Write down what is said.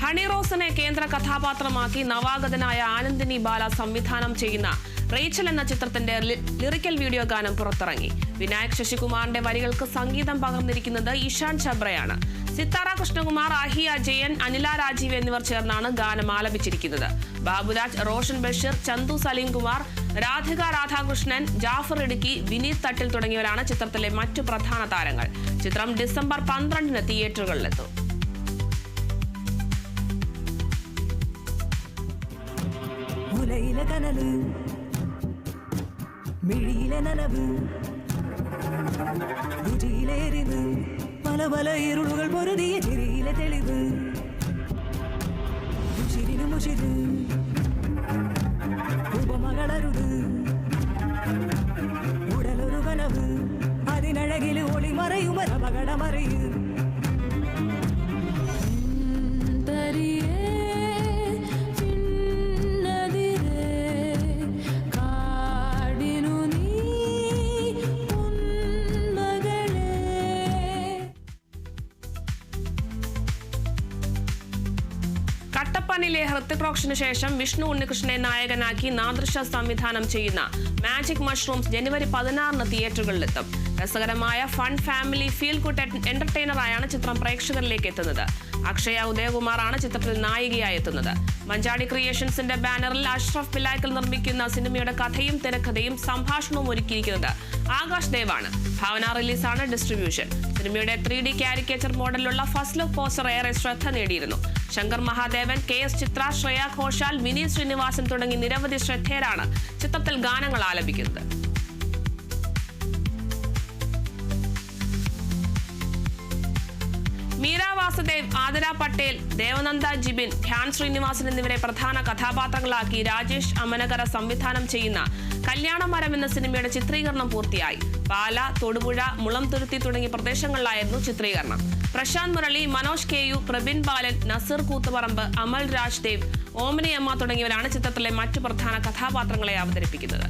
Honey റോസിനെ കേന്ദ്ര കഥാപാത്രമാക്കി നവാഗതനായ ആനന്ദിനി ബാല സംവിധാനം ചെയ്യുന്ന റേച്ചൽ എന്ന ചിത്രത്തിന്റെ ലിറിക്കൽ വീഡിയോ ഗാനം പുറത്തിറങ്ങി. വിനായക് ശശികുമാറിന്റെ വരികൾക്ക് സംഗീതം പകർന്നിരിക്കുന്നത് ഇഷാൻ ഛബ്രയാണ്. സിത്താര കൃഷ്ണകുമാർ, ആഹിയ ജയൻ, അനില രാജീവ് എന്നിവർ ചേർന്നാണ് ഗാനം ആലപിച്ചിരിക്കുന്നത്. ബാബുരാജ്, റോഷൻ ബഷീർ, ചന്തു സലീം കുമാർ, രാധിക രാധാകൃഷ്ണൻ, ജാഫർ ഇടുക്കി, വിനീത് തട്ടിൽ തുടങ്ങിയവരാണ് ചിത്രത്തിലെ മറ്റു പ്രധാന താരങ്ങൾ. ചിത്രം ഡിസംബർ 12-ന് തിയേറ്ററുകളിലെത്തും. മിഴിയിലെ നനവ്, രുചിയിലെ എരിവ്, പല പല ഇരുളുകൾ പൊരുതിയ ചിരിയിലെ തെളിവ്, ഉശിരിനു മുശിര്, ഉപമകളരുത്, ഉടലൊരു കനവ്, അതിനഴകിൽ ഒളി മറയുമറപകടമറിയു കട്ടപ്പനയിലെ ഹൃത്തിക് റോഷന് ശേഷം വിഷ്ണു ഉണ്ണികൃഷ്ണനെ നായകനാക്കി നാദൃശ സംവിധാനം ചെയ്യുന്ന മാജിക് മഷ്റൂംസ് ജനുവരി 16-ന് തിയേറ്ററുകളിലെത്തും. രസകരമായ ഫൺ ഫാമിലി ഫീൽ ഗുഡ് എന്റർടൈനറായാണ് ചിത്രം പ്രേക്ഷകരിലേക്ക് എത്തുന്നത്. അക്ഷയ ഉദയകുമാറാണ് ചിത്രത്തിൽ നായികയായി എത്തുന്നത്. മഞ്ചാടി ക്രിയേഷൻസിന്റെ ബാനറിൽ അഷ്റഫ് പിലാക്കൽ നിർമ്മിക്കുന്ന സിനിമയുടെ കഥയും തിരക്കഥയും സംഭാഷണവും ഒരുക്കിയിരിക്കുന്നത് ആകാശ് ദേവാണ്. ഭാവന റിലീസാണ് ഡിസ്ട്രിബ്യൂഷൻ. സിനിമയുടെ 3D കാരിക്കേച്ചർ മോഡലിലുള്ള ഫസ്റ്റ് ലുക്ക് പോസ്റ്റർ ഏറെ ശ്രദ്ധ നേടിയിരുന്നു. ശങ്കർ മഹാദേവൻ, KS ചിത്ര, ശ്രേയ ഘോഷാൽ, വിനീത് ശ്രീനിവാസൻ തുടങ്ങി നിരവധി ശ്രദ്ധേയരാണ് ചിത്രത്തിൽ ഗാനങ്ങൾ ആലപിക്കുന്നത്. മീര വാസുദേവ്, ആതിര പട്ടേൽ, ദേവനന്ദ ജിബിൻ, ധ്യാൻ ശ്രീനിവാസൻ എന്നിവരെ പ്രധാന കഥാപാത്രങ്ങളാക്കി രാജേഷ് അമനകര സംവിധാനം ചെയ്യുന്ന കല്യാണമരം എന്ന സിനിമയുടെ ചിത്രീകരണം പൂർത്തിയായി. പാല, തൊടുപുഴ, മുളംതുരുത്തി തുടങ്ങിയ പ്രദേശങ്ങളിലായിരുന്നു ചിത്രീകരണം. പ്രശാന്ത് മുരളി, മനോജ് KU, പ്രബിൻ ബാലൻ, നസീർ കൂത്തുപറമ്പ്, അമൽ രാജ്ദേവ്, ഓമനിയമ്മ തുടങ്ങിയവരാണ് ചിത്രത്തിലെ മറ്റു പ്രധാന കഥാപാത്രങ്ങളെ അവതരിപ്പിക്കുന്നത്.